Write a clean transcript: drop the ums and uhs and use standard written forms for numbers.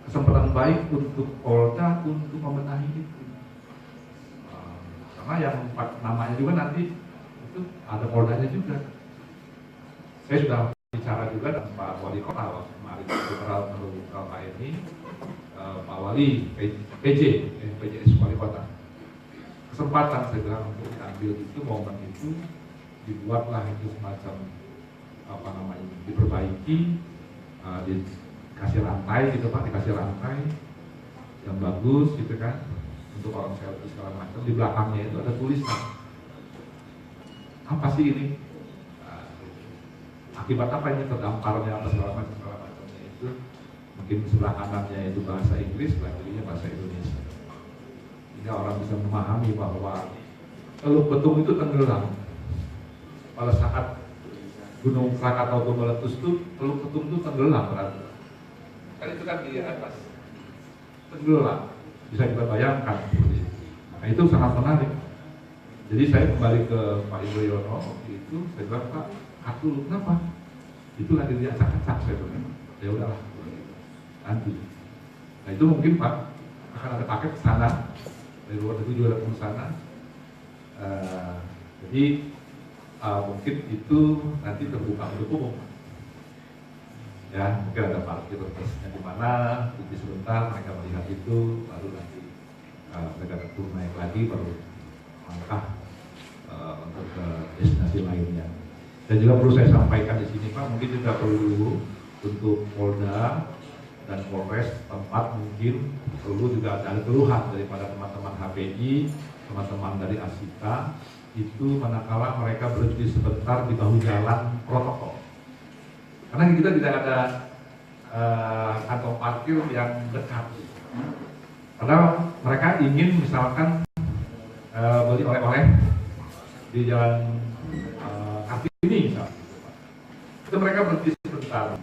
kesempatan baik untuk Polda untuk membenahi itu. Karena yang namanya juga nanti itu ada Poldanya juga. Saya sudah bicara juga dengan Pak Wali Kota kemarin Pak ini, Pak Wali PJS Wali Kota. Kesempatan saya bilang untuk diambil itu, momen itu dibuatlah itu semacam apa namanya, diperbaiki, dikasih rantai gitu Pak, dikasih rantai yang bagus gitu kan untuk orang selfie segala macam. Di belakangnya itu ada tulisan apa sih ini, akibat apa ini terdamparnya apa segala macamnya itu. Mungkin sebelah kanannya itu bahasa Inggris, sebelah kirinya bahasa Indonesia, sehingga orang bisa memahami bahwa Teluk Betung itu tenggelam pada saat Gunung Krakatau meletus itu. Teluk Betung itu tenggelam berarti kan, itu kan di atas tenggelam, bisa kita bayangkan seperti itu. Nah itu sangat menarik. Jadi saya kembali ke Pak Yudhoyono waktu itu, saya bilang, Pak, aku kenapa? Itu lagi diacak-acak, saya bilang. Ya udahlah, nanti. Nah itu mungkin Pak akan ada paket ke sana, dari luar negeri juga datang ke sana. Jadi mungkin itu nanti terbuka untuk umum. Ya, mungkin ada parkir busnya di mana, nanti sebentar mereka melihat itu, baru nanti mereka turun naik lagi, baru langkah untuk ke destinasi lainnya. Dan juga perlu saya sampaikan di sini Pak, mungkin juga perlu untuk Polda dan Polres tempat mungkin perlu juga ada keluhan daripada teman-teman HPI, teman-teman dari Asita, itu manakala mereka berhenti sebentar di bahu jalan protokol. Karena kita tidak ada kantong parkir yang dekat. Karena mereka ingin misalkan beli oleh-oleh di jalan Kartini misalnya. Itu mereka berhenti sebentar.